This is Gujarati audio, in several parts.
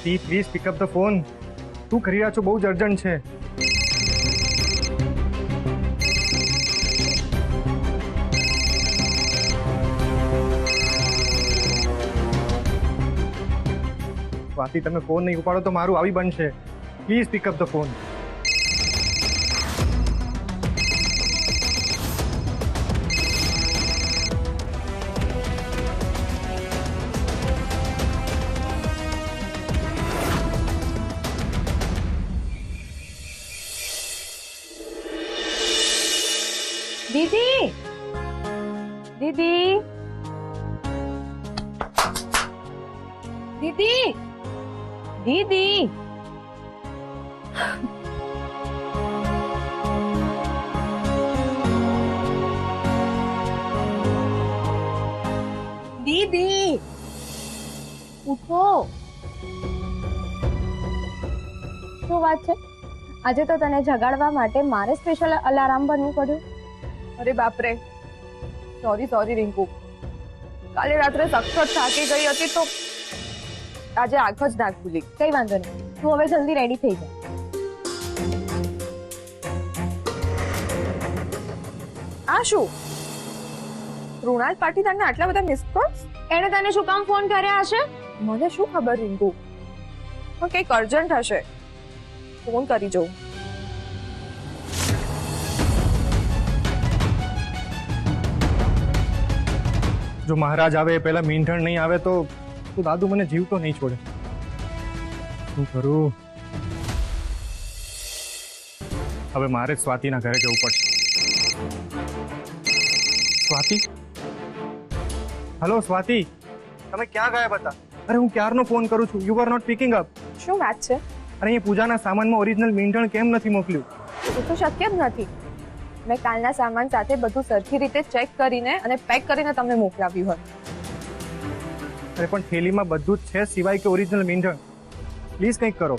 Swati please pick up the phone. શું કરી રહ્યા છો? બહુ જ અર્જન્ટ છે. સ્વાતિ તમે ફોન નહીં ઉપાડો તો મારું આવી બનશે. Please pick up the phone. दीदी दीदी दीदी दीदी दीदी उठो. શું વાત છે? આજે તો તને જગાડવા માટે મારે સ્પેશિયલ અલાર્મ બનવું પડ્યું. અરે બાપરે, સોરી રિંકુ. કાલે રાત્રે સખત થાકી ગઈ હતી તો આજે આંખ જ ના ખુલી. કઈ વાંધો નહીં, તું હવે જલ્દી રેડી થઈ જા. આ શું? કૃણાલ પાટીદારને આટલા બધા મિસ કોલ્સ? એણે તને શું કામ ફોન કર્યા હશે? મને શું ખબર રિંકુ, પણ કંઈક અર્જન્ટ હશે. ફોન કરી જોઉં. જો મહારાજ આવે પહેલા મીંઢણ નહીં આવે તો દાદુ મને જીવતો નહીં છોડે. શું કરું? હવે મારે સ્વાતિના ઘરે જવું પડશે. સ્વાતિ, હેલો સ્વાતિ, તમે ક્યાં ગાયબ હતા? અરે હું ક્યારનો ફોન કરું છું, you are not picking up. શું વાત છે? અરે અહીંયા પૂજાના સામાનમાં ઓરિજિનલ મીંઢણ કેમ નથી મોકલ્યું? એ તો શક્ય જ નથી. મેં કાલના સામાન સાથે બધું સરખી રીતે ચેક કરીને અને પેક કરીને તમને મોકલાવ્યું હતું. અરે પણ થેલીમાં બધું જ છે સિવાય કે ઓરિજિનલ મીંઢણ. પ્લીઝ કંઈક કરો.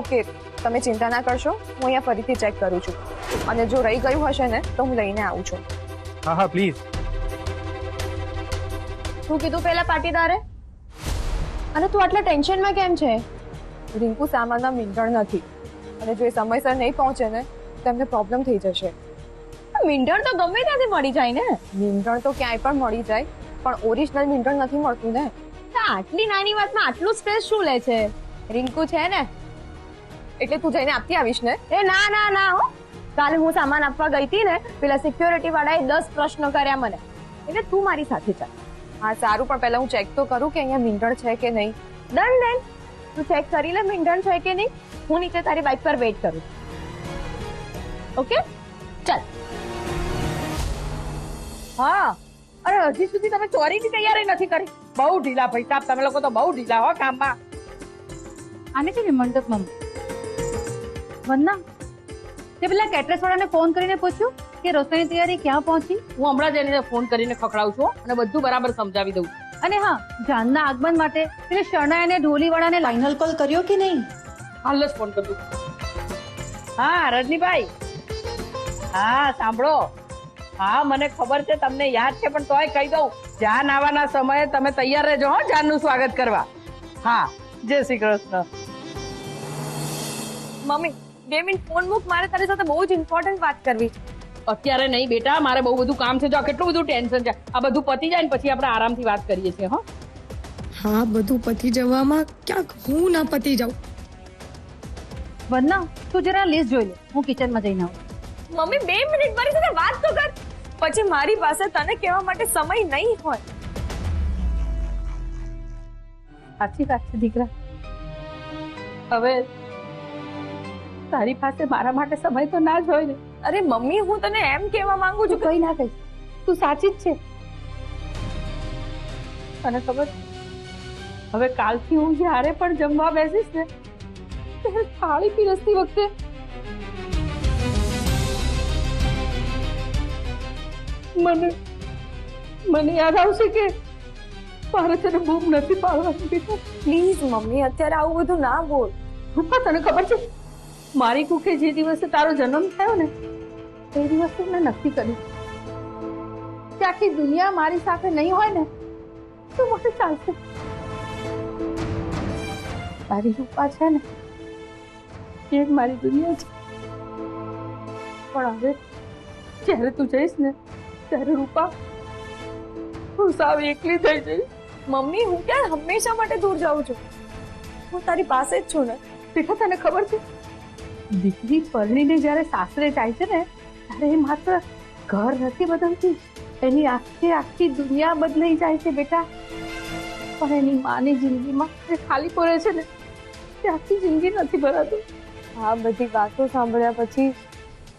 ઓકે, તમે ચિંતા ના કરશો, હું અહીંયા ફરીથી ચેક કરું છું અને જો રહી ગયું હશે ને તો હું લઈને આવું છું. હા હા પ્લીઝ. શું કીધું પેલા પાટીદારે? અને તું આટલા ટેન્શનમાં કેમ છે? રિંકુ સામાનમાં મીંઢણ નથી અને જો એ સમયસર નહીં પહોંચે ને તો એમને પ્રોબ્લેમ થઈ જશે. મીંઢણ તો ગમે ત્યાંથી મળી જાય ને. મીંઢણ તો ક્યાંય પણ મળી જાય, પણ ઓરિજિનલ મીંઢણ નથી મળતું ને. આટલી નાની વાતમાં આટલું સ્ટ્રેસ શું લે છે? રિંકુ છે ને એટલે તું જઈને આપતી આવીશ ને? એ ના ના ના હો, કાલે હું સામાન આપવા ગઈ હતી ને, પેલા સિક્યોરિટી વાળાએ 10 પ્રશ્નો કર્યા મને, એટલે તું મારી સાથે ચાલ. હા સારું, પણ પહેલા હું ચેક તો કરું કે અહીંયા મીંઢણ છે કે નહીં. ડન, તું ચેક કરી લે મીંઢણ છે કે નહીં. હું નીચે તારી બાઇક પર વેઇટ કરું. ઓકે ચાલ. હા, અરે હજી સુધી તમે ચોરીની તૈયારી નથી કરી. બહુ ઢીલા ભાઈ સાહેબ, તમે લોકો તો બહુ ઢીલા હો કામમાં. આને કેવી મંડપ મમ્મી વંદના, તે પેલા કેટરસ વાળાને ફોન કરીને પૂછ્યું કે રસોઈની તૈયારી ક્યાં પહોંચી? હું હમણાં જ એને ફોન કરીને ખખડાવું છું અને બધું બરાબર સમજાવી દઉં. અને હા, જાનના આગમન માટે પેલે શરણાઈ અને ઢોલી વાળાને ફાઇનલ કોલ કર્યો કે નહીં? હાલ જ ફોન કરું. હા રજનીભાઈ, હા સાંભળો, હા મને ખબર છે તમને યાદ છે, પણ તોય કહી દઉં, જાન આવવાના સમયે તમે તૈયાર રહેજો હો જાનનું સ્વાગત કરવા. હા, જય Shri Krishna. Mummy 2 minute phone મૂક, મારે તારી સાથે બહુ જ ઇમ્પોર્ટન્ટ વાત કરવી છે. અત્યારે નહીં બેટા, મારે બહુ બધું કામ છે. જો કેટલું બધું ટેન્શન છે. આ બધું પતી જાય ને પછી આપણે આરામથી વાત કરીએ છીએ. હા, બધું પતી જવામાં ક્યાંક હું ના પતી જાઉં. વંદના, તું જરા લિસ્ટ જોઈ લે, હું કિચનમાં જઈને આવું. મમ્મી 2 મિનિટ મારી સાથે વાત તો કર, પછી મારી પાસે તને કહેવા માટે સમય નહીં હોય. સાચી વાત છે દીકરા. હવે તારી પાસે મારા માટે સમય તો ના જ હોય ને. અરે મમ્મી, હું તને એમ કહેવા માંગુ છું તું કઈ ના કહીશ, તું સાચી જ છે. તને ખબર, હવે કાલથી હું જ્યારે પણ જમવા બેસીશ ને ત્યારે થાળી પીરસતી વખતે મને યાદ આવશે કે મારે તને બૂમ નથી પાડવાની. બેટા પ્લીઝ મમ્મી, અત્યારે આવું બધું ના બોલ. રૂપા, તને ખબર છે મારી કુકે જે દિવસે તારો જન્મ થયો ને તે દિવસે મેં નક્કી કર્યું કે આખી દુનિયા મારી સાથે નહીં હોય ને તો મને ચાલશે. મારી રૂપા છે ને એ જ મારી દુનિયા છે. પણ હવે જ્યારે તું જઈશ ને ત્યારે રૂપા હું સાવ એકલી થઈ જઈશ. મમ્મી હું ક્યાં હંમેશા માટે દૂર જાઉં છું? હું તારી પાસે જ છું ને. બેટા તને ખબર છે દીકરી પરણીને જ્યારે સાસરે જાય છે ને ત્યારે એ માત્ર ઘર નથી બદલતી, એની આખી આખી દુનિયા બદલાઈ જાય છે બેટા. પણ એની માની જિંદગીમાં જે ખાલી પડે છે ને તે આખી જિંદગી નથી ભરાતું. આ બધી વાતો સાંભળ્યા પછી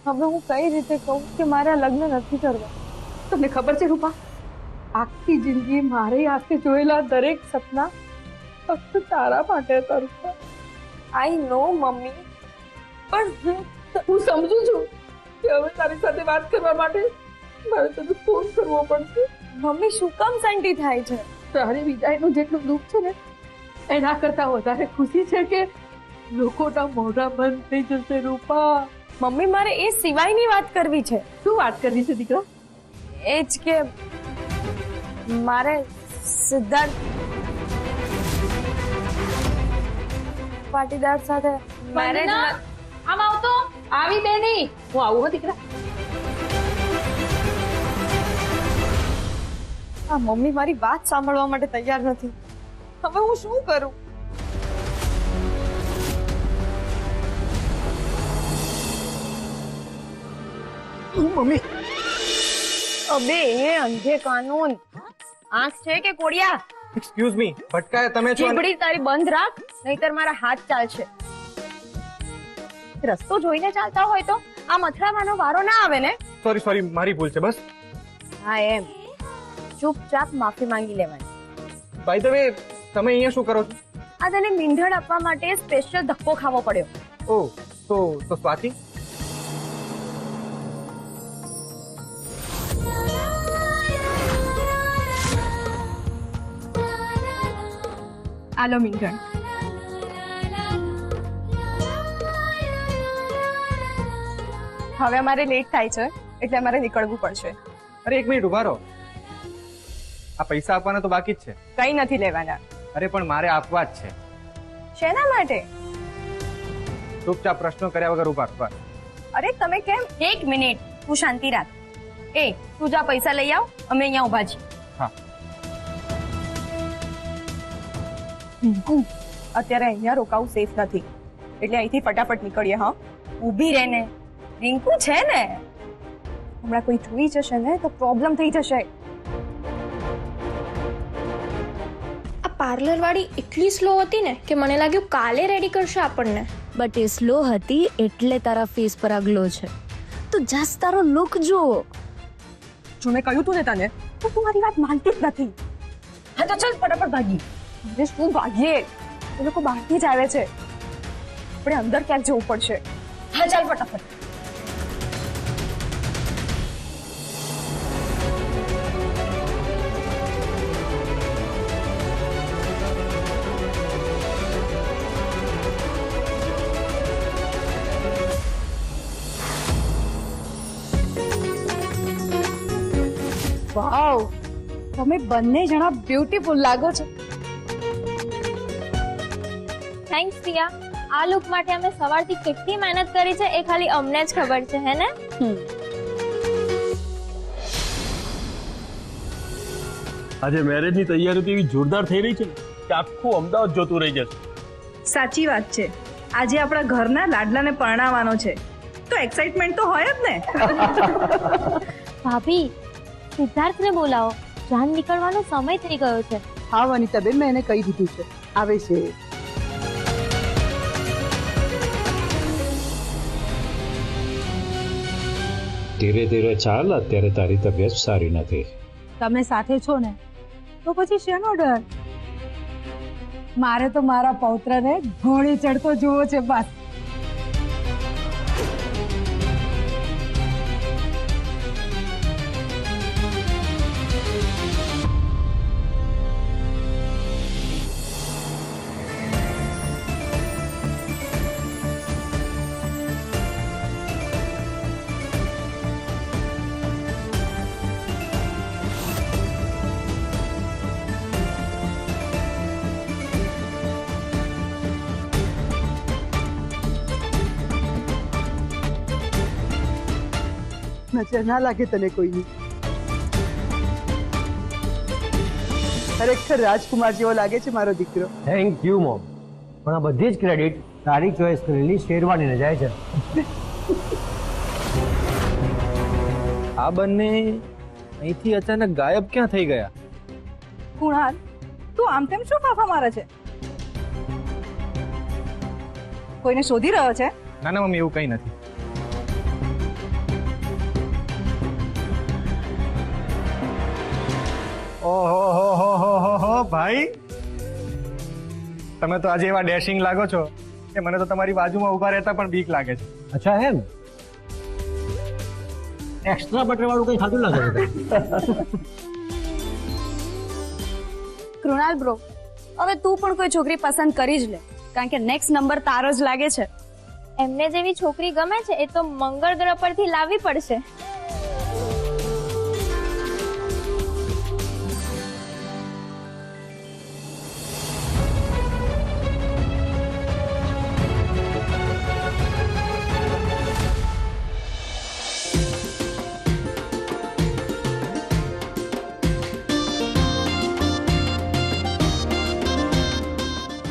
હવે હું કઈ રીતે કહું કે મારા લગ્ન નથી કરવા? તમને ખબર છે રૂપા, આખી જિંદગી મારી આંખે જોયેલા દરેક સપના ફક્ત તારા માટે હતા રૂપા. આઈ નો મમ્મી, પણ હું સમજુ છું કે હવે તારી સાથે વાત કરવા માટે મારે તને ફોન કરવો પડશે. મમ્મી શું કામ સેન્ટી થાય છે? તારી વિદાયનું જેટલું દુઃખ છે ને એના કરતા વધારે ખુશી છે કે લોકોના મોઢા બંધ થઈ જશે રૂપા. મમ્મી મારે એ સિવાયની વાત કરવી છે. શું વાત કરવી છે દીકરા? એ જ કે મારે સિદ્ધાર્થ પાટીદાર સાથે મેરેજ. આમ આવતો આવી બેની હું આવું હો દીકરા. આ મમ્મી મારી વાત સાંભળવા માટે તૈયાર નથી. હવે હું શું કરું? મમ્મી અબે એ અંધે કાનૂન, આંખ છે કે કોડિયા? એક્સક્યુઝ મી, ભટકાયા તમે છો. જીભડી તારી બંધ રાખ, નહીતર મારા હાથ ચાલશે. રસ્તો જોઈને ચાલતા હોય તો આ મથરાવાનો વારો ના આવે ને. સોરી મારી ભૂલ છે બસ. હા એમ ચૂપચાપ માફી માંગી લેવાની. બાય ધ વે, તમે અહીંયા શું કરો છો? આ તને મીંઢણ આપવા માટે સ્પેશિયલ ધક્કો ખાવો પડ્યો. ઓહ, તો સ્વાતિ આલો મીંઢણ. હવે અમારે લેટ થાય છે એટલે અમારે નીકળવું પડશે. અરે એક મિનિટ ઉભા રહો. આ પૈસા આપવાના તો બાકી જ છે. કઈ નથી લેવાના. અરે પણ મારે આપવા જ છે. શેના માટે? ચૂપચાપ પ્રશ્નો કર્યા વગર ઉભા રહો. અરે તમે કેમ? એક મિનિટ, તું શાંતિ રાખ. એ તું જા પૈસા લઈ આવ, અમે અહીંયા ઉભા છીએ. હા. અત્યારે અહીંયા રોકાવું સેફ નથી, એટલે અહીંથી ફટાફટ નીકળીએ. હા ઊભી રહે ને, રિંકુ છે ને. હમણાં કોઈ જોઈ જશે ને તો પ્રોબ્લેમ થઈ જશે. આ પાર્લર વાળી એટલી સ્લો હતી ને કે મને લાગ્યું કાલે રેડી કરશે આપણને. બટ એ સ્લો હતી એટલે તારા ફેસ પર આ ગ્લો છે. તું જસ્ટ તારો લુક જો. જો મેં કહ્યું તું ને તને, તો તું મારી વાત માનતી જ નથી. હા તો ચાલ ફટાફટ ભાગી. અરે શું ભાગીએ? એ લોકો બહારથી જ આવે છે, આપણે અંદર ક્યાંક જવું પડશે. હા ચાલ ફટાફટ. વાવ, તમે બંને જણા બ્યુટીફુલ લાગો છો. થેન્ક્સ પ્રિયા. આ લુક માટે અમે સવારથી કેટલી મહેનત કરી છે એ ખાલી અમને જ ખબર છે, હે ને? આજે મેરેજની તૈયારી તો એવી જોરદાર થઈ રહી છે ને કે આખું અમદાવાદ જોતું રહી જશે. સાચી વાત છે. આજે આપણા ઘરના લાડલાને પરણાવવાનો છે તો એક્સાઇટમેન્ટ તો હોય જ ને. ભાભી, સિદ્ધાર્થને બોલાવો. જાન નીકળવાનો સમય થઈ ગયો છે. હા વનિતાબેન, મેં એને કહી દીધું છે, આવે છે. ધીરે ધીરે ચાલ, અત્યારે તારી તબિયત સારી નથી. તમે સાથે છો ને તો પછી શેનો ડર? મારે તો મારા પૌત્રને ઘોડે ચડતો જોવો છે બસ. નજર ના લાગે તને કોઈની. ખરેખર રાજકુમાર જેવો લાગે છે મારો દીકરો. થેન્ક યુ મોમ, પણ આ બધી જ ક્રેડિટ તારી ચોઈસ કરેલી શેરવાનીને જાય છે. આ બંને અહીંથી અચાનક ગાયબ ક્યાં થઈ ગયા? કુણાલ, તું આમ તેમ શું ફાફા મારે છે? કોઈને શોધી રહ્યો છે? ના ના મમ્મી, એવું કંઈ નથી. ઓહો હો હો હો હો હો ભાઈ, તમે તો આજે એવા ડેશિંગ લાગો છો કે મને તો તમારી બાજુમાં ઊભા રહેતા પણ બીક લાગે છે. અચ્છા એમ? એક્સ્ટ્રા બટર વાળું કઈ ખાધું લાગે છે? કૃણાલ બ્રો, હવે તું પણ કોઈ છોકરી પસંદ કરી જ લે, કારણ કે નેક્સ્ટ નંબર તારો જ લાગે છે. એમને જેવી છોકરી ગમે છે એ તો મંગળ ગ્રહ પરથી લાવવી પડશે.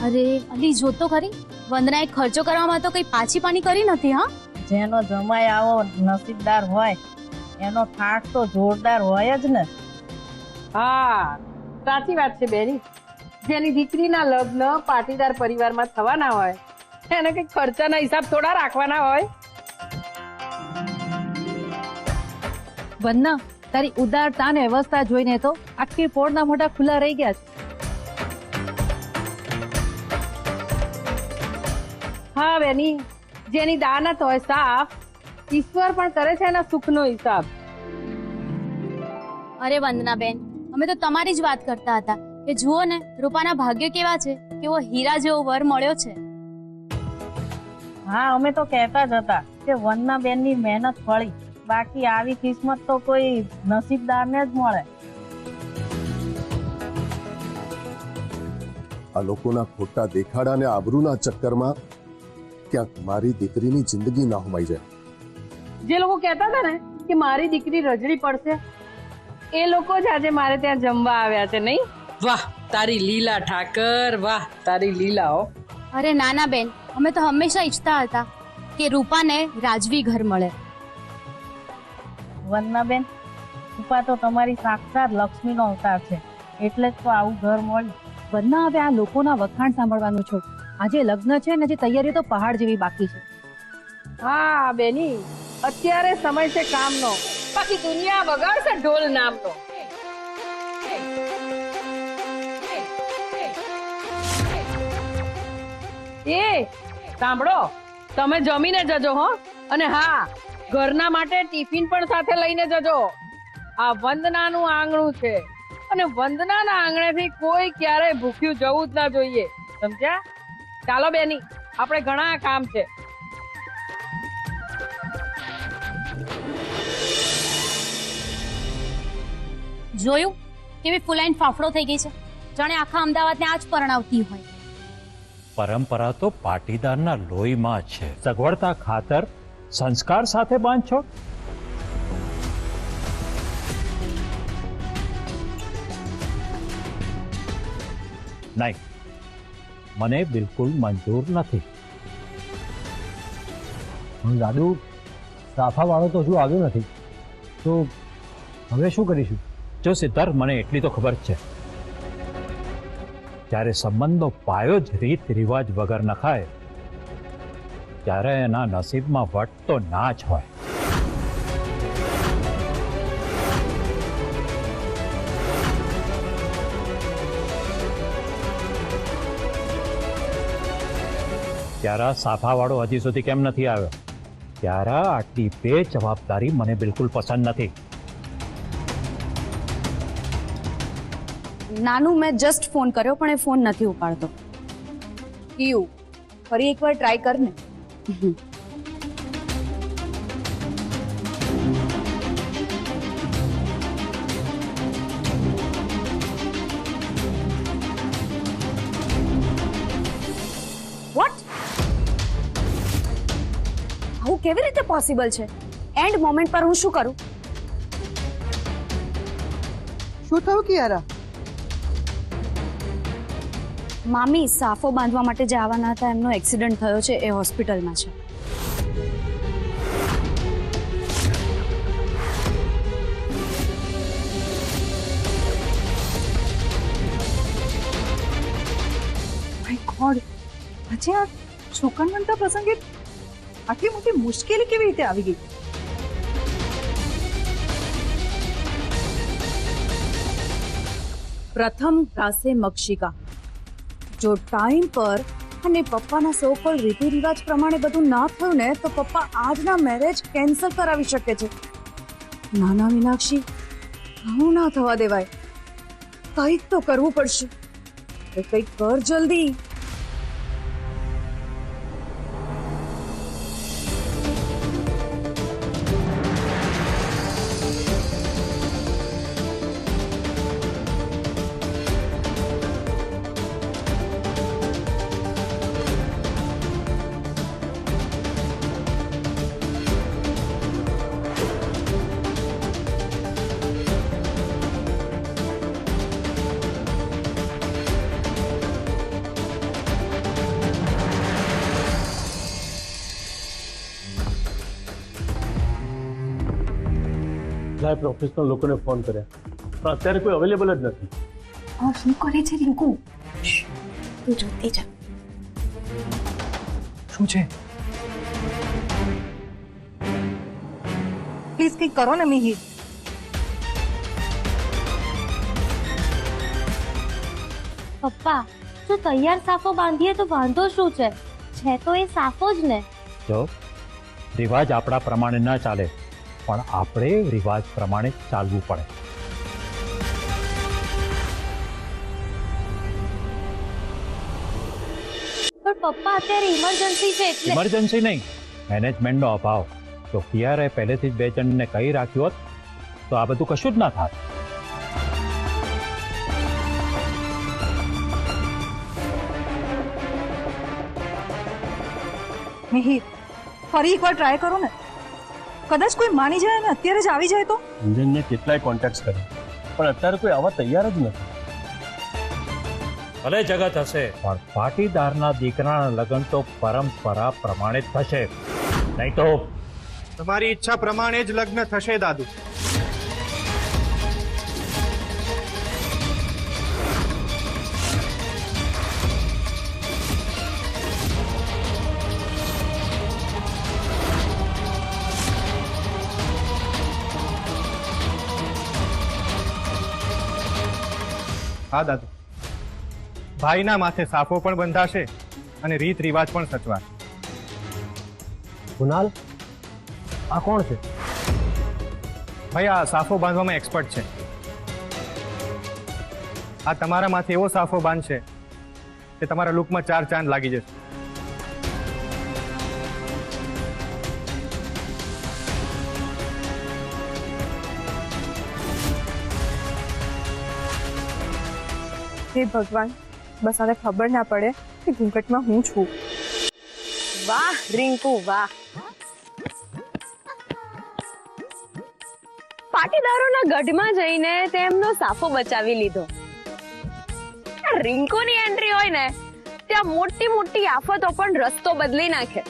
અરે અલી જો તો ખરી, વંદનાએ ખર્ચો કરવામાં તો કઈ પાછી પાની કરી નથી. હા, જેનો જમાઈ આવો નસીબદાર હોય એનો ઠાઠ તો જોરદાર હોય જ ને. હા, સાચી વાત છે બેની. જેની દીકરીના લગ્ન પાટીદાર પરિવારમાં થવાના હોય એને કઈ ખર્ચાના હિસાબ થોડા રાખવાના હોય. વંદના, તારી ઉદારતા ને વ્યવસ્થા જોઈને તો આખી પોળના મોઢા ખુલ્લા રહી ગયા છે. હા બેની, જેની દાનત હોય સાફ, ઈશ્વર પણ કરે છે એના સુખનો હિસાબ. અરે વંદના બેન, અમે તો તમારી જ વાત કરતા હતા કે જુઓ ને રૂપાના ભાગ્ય કેવા છે, કેવો હીરા જેવો વર મળ્યો છે. હા, અમે તો કહેતા જ હતા કે વંદના બેનની મહેનત ફળી, બાકી આવી કિસ્મત તો કોઈ નસીબદારને જ મળે. આ લોકોના ખોટા દેખાડા અને આબરૂના ચક્કરમાં ક્યાંક મારી દીકરીની જિંદગી ના હોમાઈ જાય. જે લોકો કહેતા હતા ને કે મારી દીકરી રજડી પડશે, એ લોકો જ આજે મારે ત્યાં જમવા આવ્યા છે. નહીં? વાહ તારી લીલા ઠાકર, વાહ તારી લીલા. હો અરે નાના બેન, અમે તો હંમેશા ઈચ્છતા હતા કે રૂપાને રાજવી ઘર મળે. વંદના બેન, રૂપા તો તમારી સાક્ષાત લક્ષ્મીનો અવતાર છે, એટલે જ તો આવું ઘર મળ્યું. વંદના, હવે આ લોકોના વખાણ સાંભળવાનું છો. આજે લગ્ન છે ને જે તૈયારીઓ તો પહાડ જેવી બાકી છે. હા બેની, અત્યારે સમય છે કામનો, બાકી દુનિયા વગાડશે ઢોલ નામનો. એ સાંભળો, તમે જમીને જજો હો, અને હા, ઘરના માટે ટિફિન પણ સાથે લઈને જજો. આ વંદનાનું આંગણું છે અને વંદનાના આંગણેથી કોઈ ક્યારેય ભૂખ્યું જવું જ ના જોઈએ. સમજ્યા? ચાલો બેની, આપણે ઘણા કામ છે. જોયું કેવી ફૂલ એન્ડ ફાફડો થઈ ગઈ છે, જાણે આખા અમદાવાદને આજ પરણાવતી હોય. પરંપરા તો પાટીદારના લોહીમાં છે. સગવડતા ખાતર સંસ્કાર સાથે બાંધછોડ. નહીં, મને બિલકુલ મંજૂર નથી. દાદુ, સાફા વાળો તો હજુ આવ્યો નથી, તો હવે શું કરીશું? જો સિદ્ધાર્થ, મને એટલી તો ખબર છે, જ્યારે સંબંધનો પાયો જ રીત રિવાજ વગર નખાય ત્યારે એના નસીબમાં વટ તો ના જ હોય. ત્યારે સાફાવાળો હજી સુધી કેમ નથી આવ્યો? ત્યારે આટલી બે જવાબદારી મને બિલકુલ પસંદ નથી. નાનું, મેં જસ્ટ ફોન કર્યો પણ એ ફોન નથી ઉપાડતો. યુ ફરી એકવાર ટ્રાય કર ને. વોટ? આવું કેવી રીતે પોસિબલ છે? એન્ડ મોમેન્ટ પર હું શું કરું? શું થયું કિયારા? મામી સાફો બાંધવા માટે જે આવવાના હતા એમનો એક્સિડન્ટ થયો છે, એ હોસ્પિટલમાં છે. ગોડ, આજે આ છોકરા બનતા પ્રસંગે આટલી મોટી મુશ્કેલી કેવી રીતે આવી ગઈ? પ્રથમ ક્લાસે મક્ષિકા, જો ટાઈમ પર અને પપ્પાના સો કોલ રીતિ રિવાજ પ્રમાણે બધું ના થયું ને તો પપ્પા આજના મેરેજ કેન્સલ કરાવી શકે છે. નાના મીનાક્ષી, આવું ના થવા દેવાય. કંઈક તો કરવું પડશે. કંઈક કર જલ્દી. લાઈવ પ્રોફેશનલ લોકોને ફોન કર્યા, પણ અત્યારે કોઈ અવેલેબલ જ નથી. શું કરે છે રિંકુ? તું જોતી જા. શું છે? પ્લીઝ કંઈક કરો ને મિહિર. પપ્પા, જો તૈયાર સાફો બાંધીએ તો વાંધો શું છે? છે તો એ સાફો જ ને. જો રિવાજ આપણા પ્રમાણે ન ચાલે, પણ આપણે રિવાજ પ્રમાણે ચાલવું પડે. પણ પપ્પા, અત્યારે ઇમરજન્સી છે એટલે. ઇમરજન્સી નહીં, મેનેજમેન્ટનો અભાવ. તો કિયારે પહેલેથી જ 2 જણને કહી રાખ્યું હોત તો આ બધું કશું જ ના થાત. મિહિર, ફરી એકવાર ટ્રાય કરો ને. કદાચ કોઈ માની જાય અને અત્યારે જ આવી જાય તો? અંજનને કેટલાય કોન્ટેક્ટ કર્યા, પણ અત્યારે કોઈ આવવા તૈયાર જ નથી. ભલે જગત હશે, પણ પાટીદારના દીકરાના લગ્ન તો પરંપરા પ્રમાણે જ થશે, નહીં તો તમારી ઈચ્છા પ્રમાણે જ લગ્ન થશે દાદુ. હા દાદુ, ભાઈના માથે સાફો પણ બંધાશે અને રીત રિવાજ પણ સચવાશે. કુનાલ, આ કોણ છે? ભાઈ, આ સાફો બાંધવામાં એક્સપર્ટ છે. આ તમારા માથે એવો સાફો બાંધશે કે તમારા લુકમાં 4 ચાંદ લાગી જશે. હે ભગવાન, બસ આને ખબર ના પડે કે ઘૂંઘટમાં હું છું. વાહ રિંકુ, વાહ. પાટીદારોના ગઢમાં જઈને તેમનો સાફો બચાવી લીધો. રિંકુની એન્ટ્રી હોય ને ત્યાં મોટી મોટી આફતો પણ રસ્તો બદલી નાખે.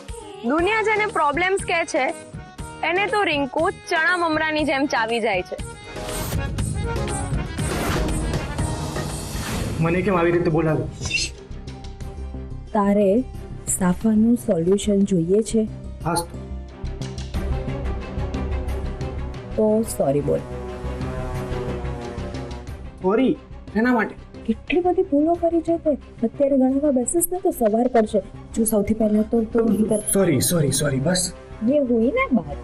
દુનિયા જેને પ્રોબ્લેમ્સ કહે છે એને તો રિંકુ ચણા મમરાની જેમ ચાવી જાય છે. મને કેમ આવી રીતે બોલાવે? તારે સાફાનું સોલ્યુશન જોઈએ છે હાસ તો સોરી બોલ. સોરી એના માટે? કેટલી બધી ભૂલો કરી છે તે. અત્યારે ગણવા બેસીસ ને તો સવાર પડશે. જો સૌથી પહેલા તો સોરી બસ. ये हुई ना बात.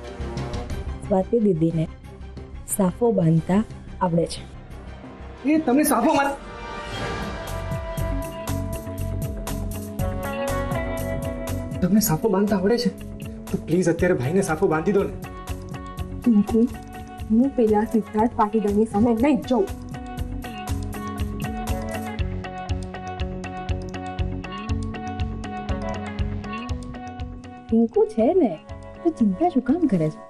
સ્વાતિ દીદીને સાફો બાંધતા આવડે છે. એ તમને સાફો તમને સાફો બાંધતા આવડે છે તો પ્લીઝ અત્યારે ભાઈને સાફો બાંધી દો ને. હું પેલા સિદ્ધાર્થ પાટીદારની સામે નહીં જાઉં. પિંકુ છે ને તો ચિંતા શું કામ કરે છે?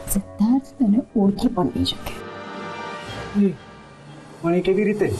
સિદ્ધાર્થ તને ઓળખી પણ નહીં શકે. પણ એ કેવી રીતે?